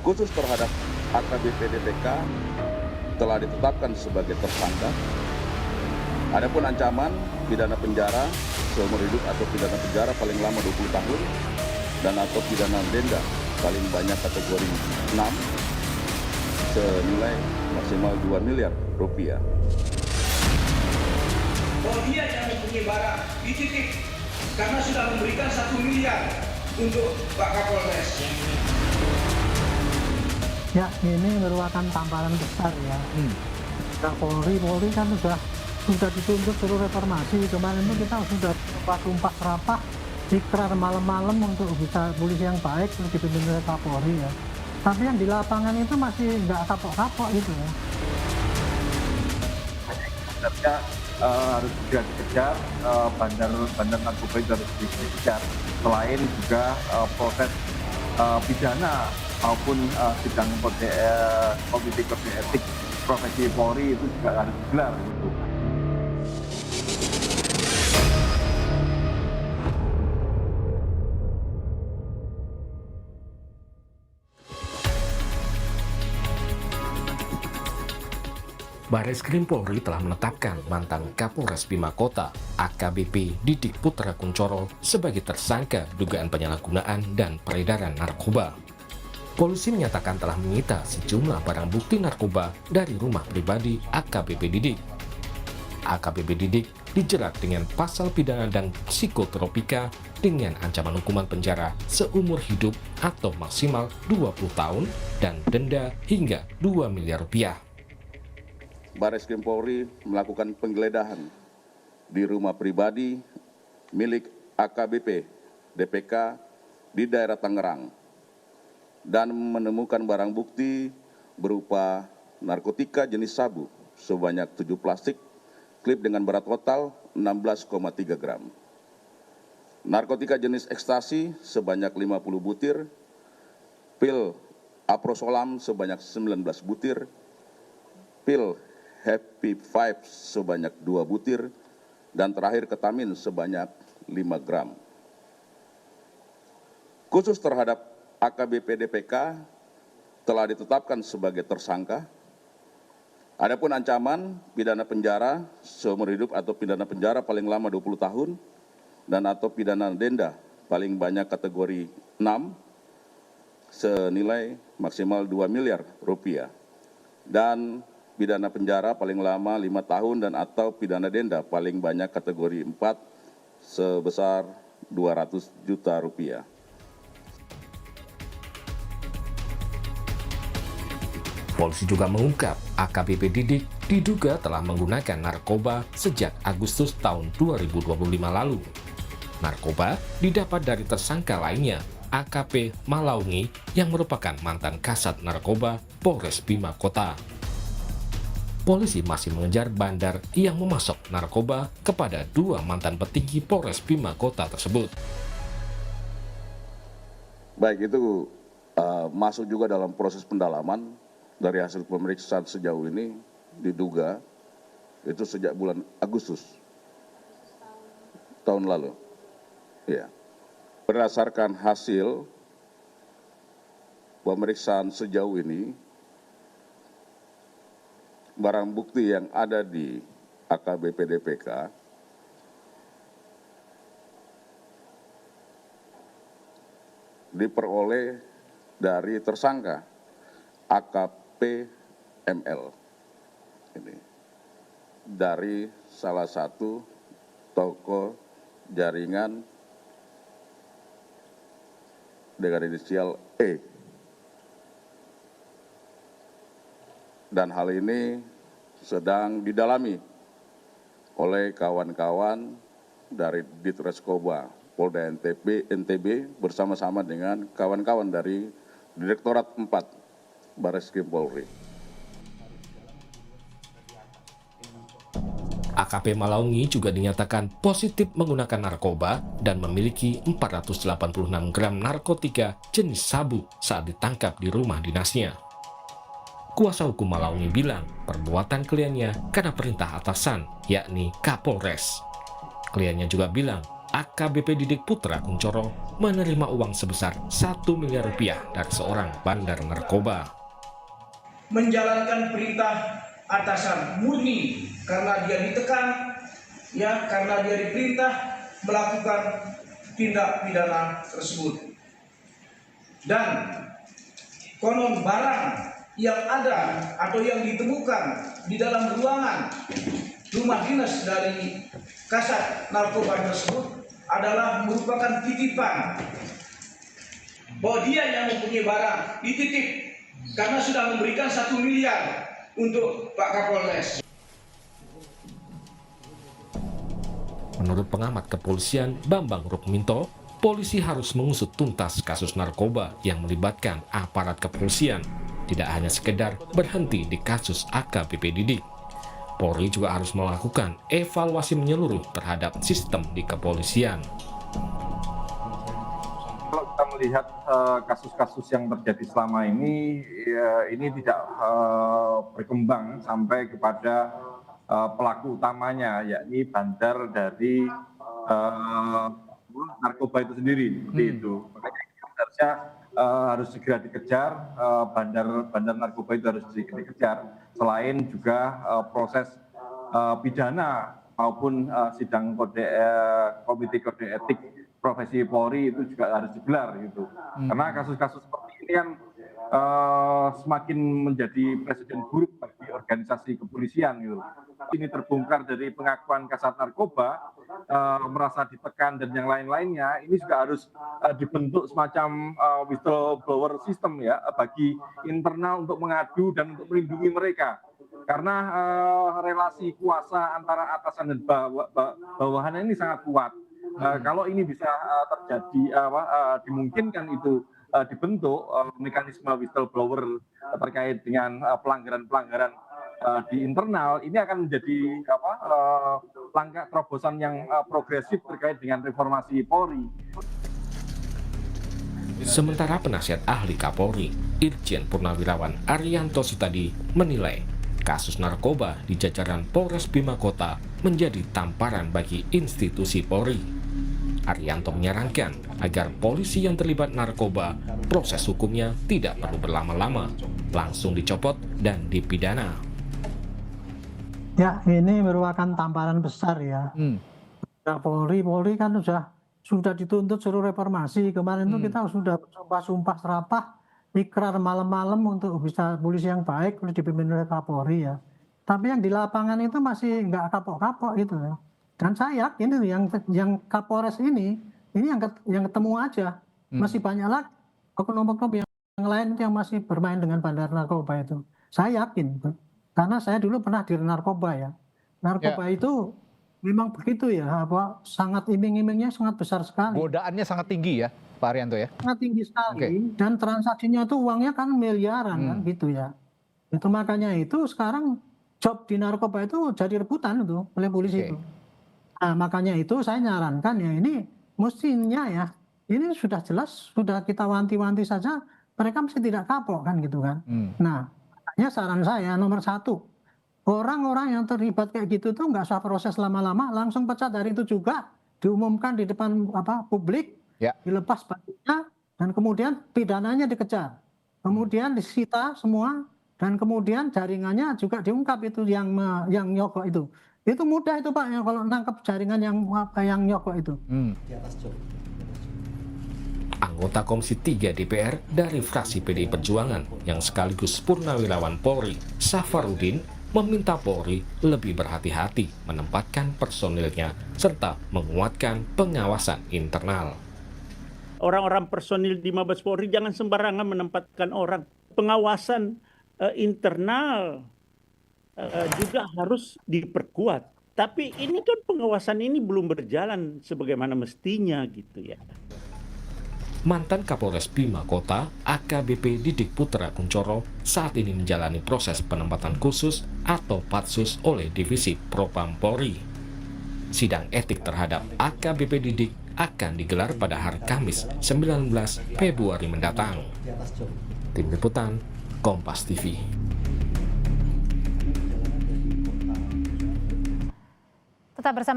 khusus terhadap AKBP DPK telah ditetapkan sebagai tersangka. Adapun ancaman pidana penjara seumur hidup atau pidana penjara paling lama 20 tahun dan atau pidana denda paling banyak kategori 6 senilai maksimal 2 miliar rupiah. Bahwa dia yang mempunyai barang di titik karena sudah memberikan 1 miliar untuk Pak Kapolres. Ya, ini merupakan tamparan besar ya. Polri kan sudah dituntut suruh reformasi. Kemarin itu kita sudah tumpah rapah ikrar malam-malam untuk bisa polisi yang baik dipimpin oleh Kapolri ya. Tapi yang di lapangan itu masih nggak kapok-kapok gitu ya. Sebenarnya harus juga dikejar, bandar narkoba itu harus dikejar. Selain juga proses pidana maupun sidang komite kode etik profesi Polri itu juga harus digelar gitu. Bareskrim Polri telah menetapkan mantan Kapolres Bima Kota AKBP Didik Putra Kuncoro sebagai tersangka dugaan penyalahgunaan dan peredaran narkoba. Polisi menyatakan telah menyita sejumlah barang bukti narkoba dari rumah pribadi AKBP Didik. AKBP Didik dijerat dengan pasal pidana dan psikotropika dengan ancaman hukuman penjara seumur hidup atau maksimal 20 tahun dan denda hingga 2 miliar rupiah. Bareskrim Polri melakukan penggeledahan di rumah pribadi milik AKBP DPK di daerah Tangerang dan menemukan barang bukti berupa narkotika jenis sabu sebanyak 7 plastik, klip dengan berat total 16,3 gram. Narkotika jenis ekstasi sebanyak 50 butir, pil aprosolam sebanyak 19 butir, pil Happy Five sebanyak 2 butir, dan terakhir ketamin sebanyak 5 gram. Khusus terhadap AKBP DPK telah ditetapkan sebagai tersangka. Adapun ancaman pidana penjara seumur hidup atau pidana penjara paling lama 20 tahun dan atau pidana denda paling banyak kategori 6 senilai maksimal 2 miliar rupiah. Dan pidana penjara paling lama 5 tahun dan atau pidana denda paling banyak kategori 4 sebesar 200 juta rupiah. Polisi juga mengungkap AKBP Didik diduga telah menggunakan narkoba sejak Agustus tahun 2025 lalu. Narkoba didapat dari tersangka lainnya, AKP Malaungi yang merupakan mantan Kasat Narkoba Polres Bima Kota. Polisi masih mengejar bandar yang memasok narkoba kepada 2 mantan petinggi Polres Bima Kota tersebut. Baik, itu masuk juga dalam proses pendalaman. Dari hasil pemeriksaan sejauh ini diduga itu sejak bulan Agustus tahun lalu. Ya. Berdasarkan hasil pemeriksaan sejauh ini, barang bukti yang ada di AKBP DPK diperoleh dari tersangka AKP ML ini dari salah satu toko jaringan dengan inisial E. Dan hal ini sedang didalami oleh kawan-kawan dari Ditreskoba Polda NTB bersama-sama dengan kawan-kawan dari Direktorat 4 Bareskrim Polri. AKP Malaungi juga dinyatakan positif menggunakan narkoba dan memiliki 486 gram narkotika jenis sabu saat ditangkap di rumah dinasnya. Kuasa hukum Malaungi bilang perbuatan kliennya karena perintah atasan, yakni Kapolres. Kliennya juga bilang AKBP Didik Putra Kuncoro menerima uang sebesar 1 miliar rupiah dari seorang bandar narkoba. Menjalankan perintah atasan murni karena dia ditekan, ya, karena dia diperintah melakukan tindak pidana tersebut. Dan konon barang yang ada atau yang ditemukan di dalam ruangan rumah dinas dari Kasat Narkoba tersebut adalah merupakan titipan bahwa dia yang mempunyai barang dititip karena sudah memberikan 1 miliar untuk Pak Kapolres. Menurut pengamat kepolisian Bambang Rukminto, polisi harus mengusut tuntas kasus narkoba yang melibatkan aparat kepolisian, tidak hanya sekedar berhenti di kasus AKBP Didik. Polri juga harus melakukan evaluasi menyeluruh terhadap sistem di kepolisian. Kalau kita melihat kasus-kasus yang terjadi selama ini, ya, ini tidak berkembang sampai kepada pelaku utamanya, yakni bandar dari narkoba itu sendiri, seperti itu. Makanya harusnya harus segera dikejar, bandar narkoba itu harus dikejar. Selain juga proses pidana maupun sidang komite kode etik profesi Polri itu juga harus digelar gitu. Karena kasus-kasus seperti ini kan semakin menjadi presiden buruk bagi organisasi kepolisian gitu. Ini terbongkar dari pengakuan Kasat Narkoba, merasa ditekan dan yang lain-lainnya, ini juga harus dibentuk semacam whistleblower system ya bagi internal untuk mengadu dan untuk melindungi mereka. Karena relasi kuasa antara atasan dan bawahan ini sangat kuat. Kalau ini bisa terjadi, dimungkinkan itu dibentuk mekanisme whistleblower terkait dengan pelanggaran-pelanggaran di internal, ini akan menjadi langkah terobosan yang progresif terkait dengan reformasi Polri. Sementara penasihat ahli Kapolri, Irjen Purnawirawan Arianto Sutadi menilai kasus narkoba di jajaran Polres Bima Kota menjadi tamparan bagi institusi Polri. Arianto menyarankan agar polisi yang terlibat narkoba, proses hukumnya tidak perlu berlama-lama, langsung dicopot dan dipidana. Ya, ini merupakan tamparan besar ya. Polri kan sudah dituntut suruh reformasi. Kemarin itu kita sudah sumpah serapah, ikrar malam-malam untuk bisa polisi yang baik, oleh dipimpin oleh Kapolri ya. Tapi yang di lapangan itu masih nggak kapok-kapok gitu ya. Dan saya yakin itu yang Kapolres ini yang ketemu aja. Masih banyak lagi oknum-oknum yang lain yang masih bermain dengan bandar narkoba itu. Saya yakin. Karena saya dulu pernah di narkoba ya. Narkoba itu memang begitu ya, sangat iming-imingnya sangat besar sekali. Godaannya sangat tinggi ya, Pak Arianto ya? Sangat tinggi sekali, dan transaksinya itu uangnya kan miliaran kan gitu ya. Itu makanya itu sekarang job di narkoba itu jadi rebutan itu oleh polisi itu. Nah, makanya itu saya nyarankan ya ini mestinya ya, ini sudah jelas, sudah kita wanti-wanti saja, mereka mesti tidak kapok kan gitu kan. Nah, makanya saran saya nomor 1, orang-orang yang terlibat kayak gitu tuh nggak usah proses lama-lama, langsung pecat dari itu juga, diumumkan di depan publik, dilepas bajunya, dan kemudian pidananya dikejar, kemudian disita semua, dan kemudian jaringannya juga diungkap itu yang nyogok itu. Itu mudah itu Pak, ya, kalau nangkep jaringan yang nyogok itu. Anggota Komisi 3 DPR dari fraksi PDI Perjuangan yang sekaligus Purnawirawan Polri, Safarudin, meminta Polri lebih berhati-hati menempatkan personilnya serta menguatkan pengawasan internal. Orang-orang personil di Mabes Polri jangan sembarangan menempatkan orang. Pengawasan internal juga harus diperkuat. Tapi ini kan pengawasan ini belum berjalan sebagaimana mestinya gitu ya. Mantan Kapolres Bima Kota, AKBP Didik Putra Kuncoro, saat ini menjalani proses penempatan khusus atau patsus oleh Divisi Propam Polri. Sidang etik terhadap AKBP Didik akan digelar pada hari Kamis 19 Februari mendatang. Tim Liputan, Kompas TV. Tetap bersama